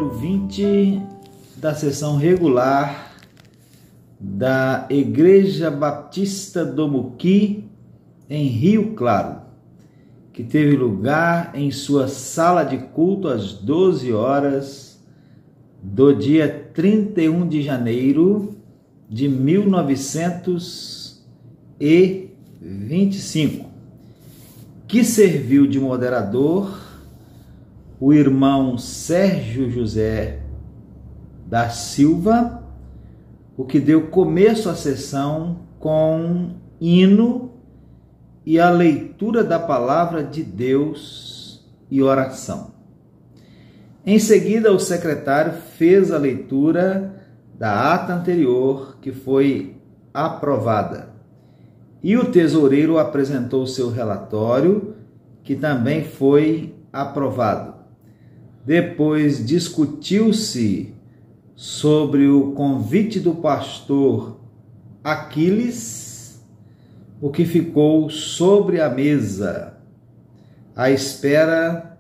número 20 da sessão regular da Igreja Batista do Muqui, em Rio Claro, que teve lugar em sua sala de culto às 12 horas do dia 31 de janeiro de 1925, que serviu de moderador o irmão Sérgio José da Silva, o que deu começo à sessão com hino e a leitura da palavra de Deus e oração. Em seguida, o secretário fez a leitura da ata anterior, que foi aprovada, e o tesoureiro apresentou seu relatório, que também foi aprovado. Depois discutiu-se sobre o convite do pastor Aquiles, o que ficou sobre a mesa, à espera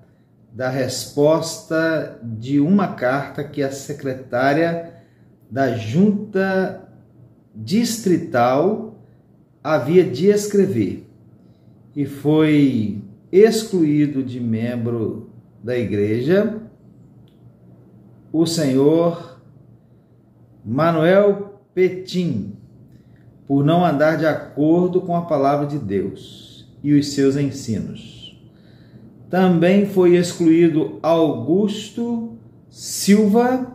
da resposta de uma carta que a secretária da Junta Distrital havia de escrever, e foi excluído de membro da igreja o senhor Manuel Petim, por não andar de acordo com a palavra de Deus e os seus ensinos. Também foi excluído Augusto Silva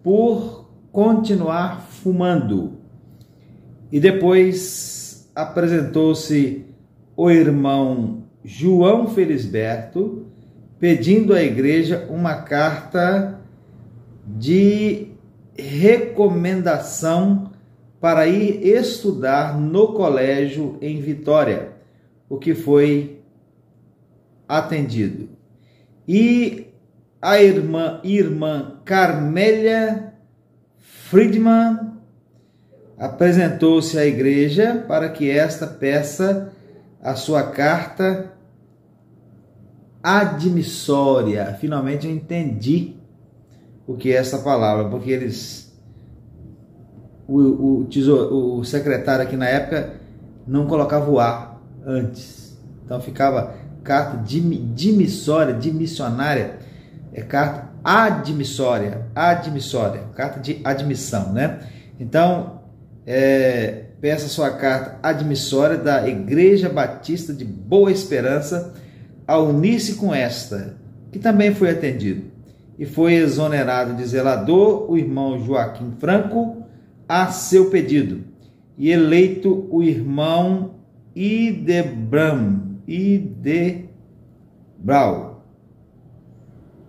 por continuar fumando. E depois apresentou-se o irmão João Felisberto, pedindo à igreja uma carta de recomendação para ir estudar no colégio em Vitória, o que foi atendido. E a irmã Carmélia Friedman apresentou-se à igreja para que esta peça a sua carta admissória. Finalmente eu entendi o que é essa palavra, porque o secretário aqui na época não colocava o A antes, então ficava carta dimissória, dimissionária, é carta admissória, carta de admissão, né? Então, peça sua carta admissória da Igreja Batista de Boa Esperança a unir-se com esta, que também foi atendido, e foi exonerado de zelador o irmão Joaquim Franco a seu pedido, e eleito o irmão Idebrau.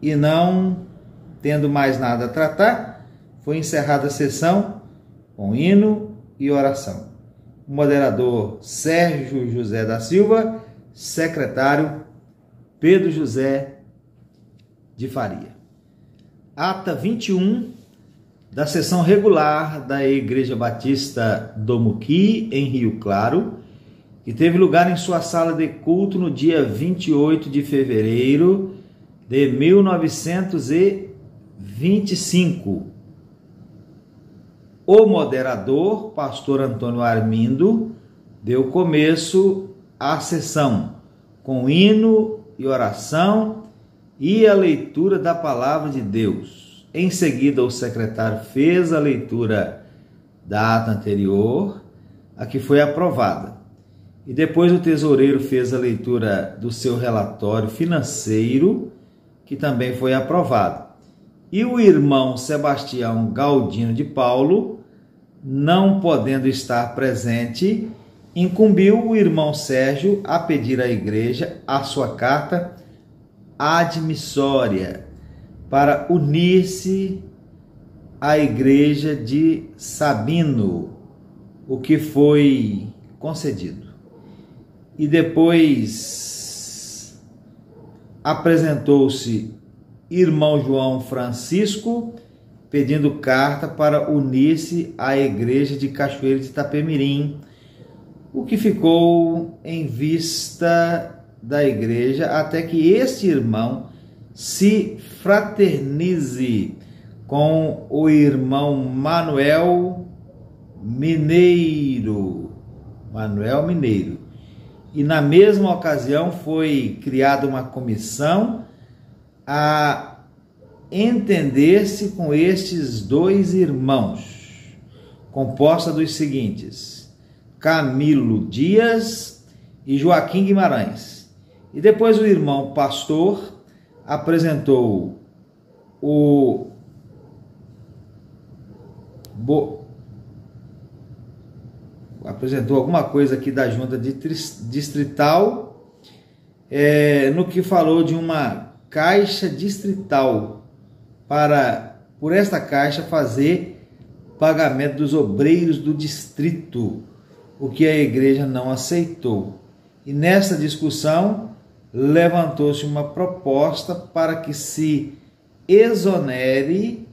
E não tendo mais nada a tratar, foi encerrada a sessão com hino e oração. O moderador Sérgio José da Silva, secretário Pedro José de Faria. Ata 21 da sessão regular da Igreja Batista do Muqui, em Rio Claro, que teve lugar em sua sala de culto no dia 28 de fevereiro de 1925. O moderador, pastor Antônio Armindo, deu começo à sessão com hino e oração e a leitura da palavra de Deus. Em seguida, o secretário fez a leitura da ata anterior, a que foi aprovada. E depois o tesoureiro fez a leitura do seu relatório financeiro, que também foi aprovado. E o irmão Sebastião Galdino de Paulo, não podendo estar presente, incumbiu o irmão Sérgio a pedir à igreja a sua carta admissória para unir-se à igreja de Sabino, o que foi concedido. E depois apresentou-se irmão João Francisco pedindo carta para unir-se à igreja de Cachoeira de Itapemirim, o que ficou em vista da igreja até que este irmão se fraternize com o irmão Manuel Mineiro. E na mesma ocasião foi criada uma comissão a entender-se com estes dois irmãos, composta dos seguintes: Camilo Dias e Joaquim Guimarães. E depois o irmão pastor apresentou alguma coisa aqui da junta distrital, no que falou de uma caixa distrital para, por esta caixa, fazer pagamento dos obreiros do distrito, o que a igreja não aceitou. E nessa discussão levantou-se uma proposta para que se exonere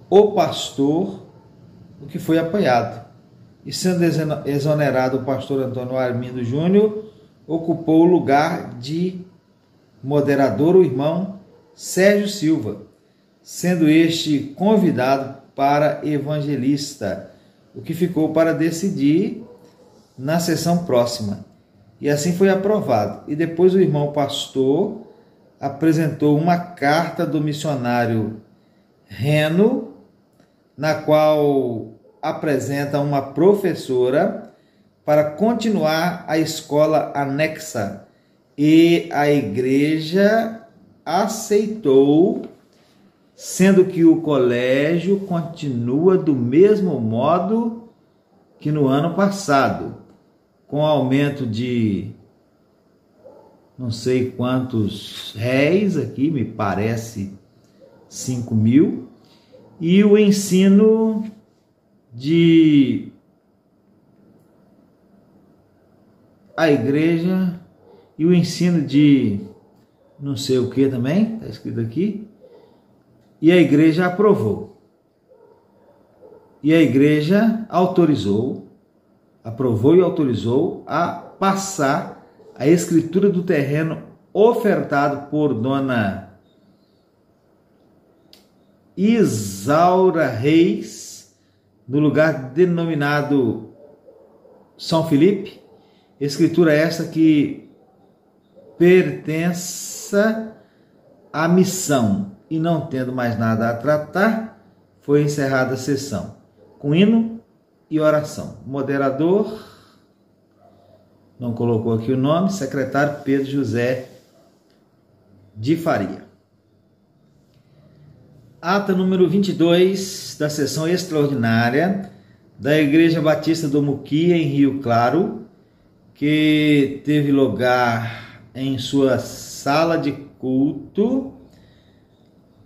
o pastor, o que foi apoiado. E sendo exonerado o pastor Antônio Armindo Júnior, ocupou o lugar de moderador o irmão Sérgio Silva, sendo este convidado para evangelista, o que ficou para decidir na sessão próxima. E assim foi aprovado. E depois o irmão pastor apresentou uma carta do missionário Reno, na qual apresenta uma professora para continuar a escola anexa, e a igreja aceitou, sendo que o colégio continua do mesmo modo que no ano passado, com aumento de não sei quantos réis aqui, me parece 5.000, e o ensino de a igreja e o ensino de não sei o que também, está escrito aqui, e a igreja aprovou. E a igreja aprovou e autorizou a passar a escritura do terreno ofertado por dona Isaura Reis, no lugar denominado São Felipe, escritura essa que pertença à missão. E não tendo mais nada a tratar, foi encerrada a sessão, com hino e oração. Moderador, não colocou aqui o nome, secretário Pedro José de Faria. Ata número 22 da sessão extraordinária da Igreja Batista do Muquia, em Rio Claro, que teve lugar em sua sala de culto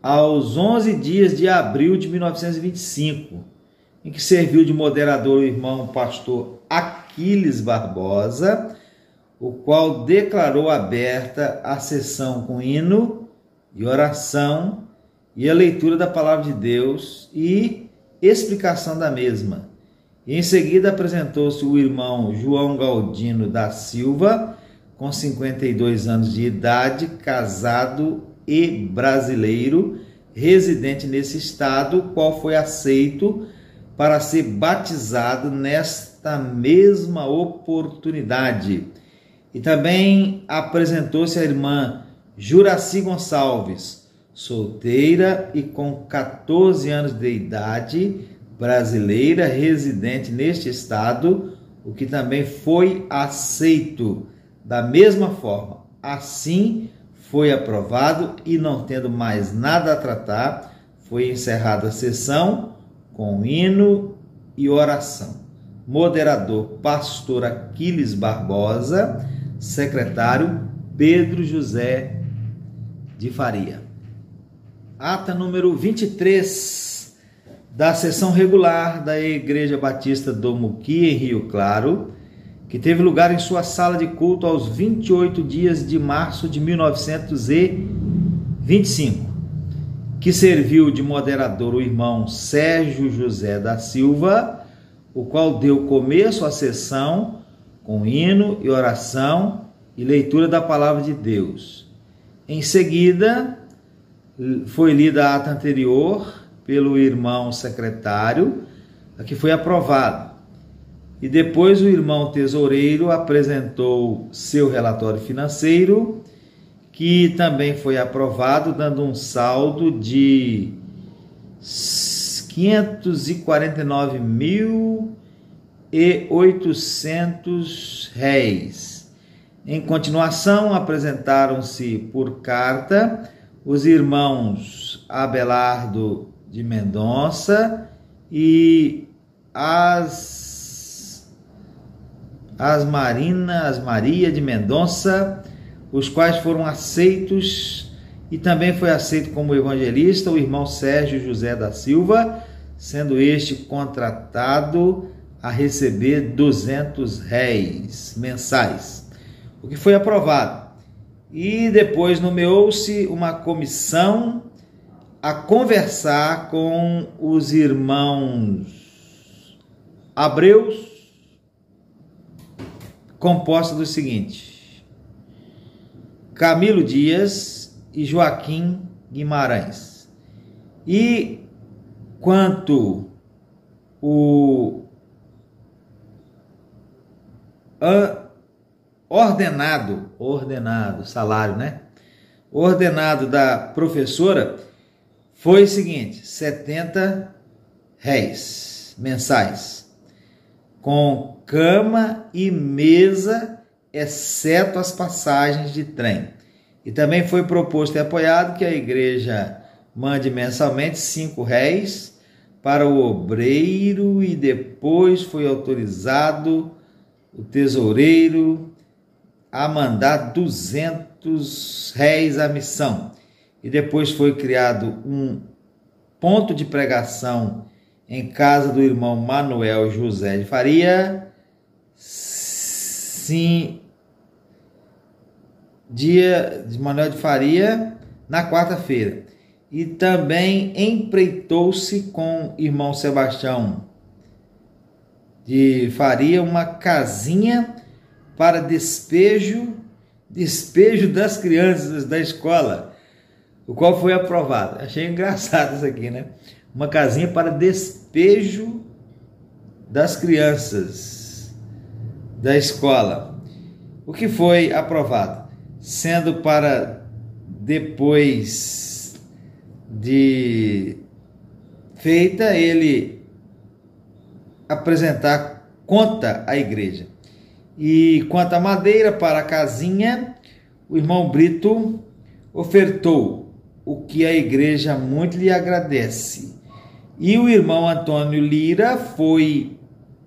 aos 11 dias de abril de 1925, em que serviu de moderador o irmão pastor Aquiles Barbosa, o qual declarou aberta a sessão com hino e oração e a leitura da palavra de Deus e explicação da mesma. E em seguida apresentou-se o irmão João Galdino da Silva, com 52 anos de idade, casado e brasileiro, residente nesse estado, qual foi aceito para ser batizado nesta mesma oportunidade. E também apresentou-se a irmã Juraci Gonçalves, solteira e com 14 anos de idade, brasileira, residente neste estado, o que também foi aceito da mesma forma. Assim foi aprovado e, não tendo mais nada a tratar, foi encerrada a sessão com hino e oração. Moderador, pastor Aquiles Barbosa. Secretário, Pedro José de Faria. Ata número 23 da sessão regular da Igreja Batista do Muquia, em Rio Claro, que teve lugar em sua sala de culto aos 28 dias de março de 1925, que serviu de moderador o irmão Sérgio José da Silva, o qual deu começo à sessão com hino e oração e leitura da palavra de Deus. Em seguida, foi lida a ata anterior pelo irmão secretário, a que foi aprovado. E depois o irmão tesoureiro apresentou seu relatório financeiro, que também foi aprovado, dando um saldo de R$549.800. Em continuação, apresentaram-se por carta os irmãos Abelardo de Mendonça e Maria de Mendonça, os quais foram aceitos, e também foi aceito como evangelista o irmão Sérgio José da Silva, sendo este contratado a receber R$200 mensais, o que foi aprovado. E depois nomeou-se uma comissão a conversar com os irmãos Abreus, composta do seguinte: Camilo Dias e Joaquim Guimarães. E quanto o salário, né? Ordenado da professora foi o seguinte: R$70 mensais, com cama e mesa, exceto as passagens de trem. E também foi proposto e apoiado que a igreja mande mensalmente R$5 para o obreiro, e depois foi autorizado o tesoureiro a mandar R$200 à missão. E depois foi criado um ponto de pregação em casa do irmão Manuel José de Faria, dia de Manuel de Faria, na quarta-feira. E também empreitou-se com o irmão Sebastião de Faria uma casinha para despejo das crianças da escola, o qual foi aprovado. Achei engraçado isso aqui, né? Uma casinha para despejo das crianças da escola, o que foi aprovado, sendo para depois de feita ele apresentar conta à igreja. E quanto à madeira para a casinha, o irmão Brito ofertou, o que a igreja muito lhe agradece. E o irmão Antônio Lira foi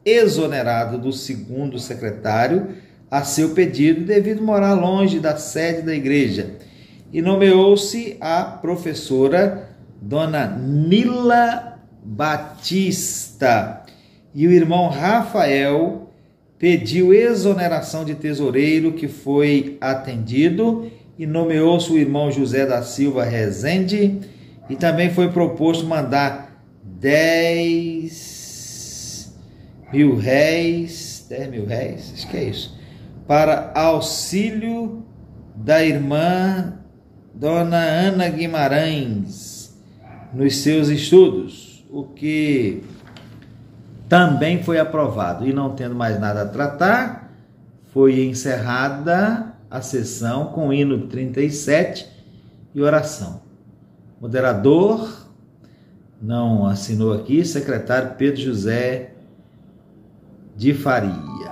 exonerado do segundo secretário a seu pedido, devido morar longe da sede da igreja. E nomeou-se a professora Dona Nila Batista. E o irmão Rafael pediu exoneração de tesoureiro, que foi atendido, e nomeou-se o irmão José da Silva Rezende, e também foi proposto mandar R$10.000, acho que é isso, para auxílio da irmã Dona Ana Guimarães nos seus estudos, o que também foi aprovado. E não tendo mais nada a tratar, foi encerrada a sessão com o hino 37 e oração. Moderador, não assinou aqui, secretário Pedro José de Faria.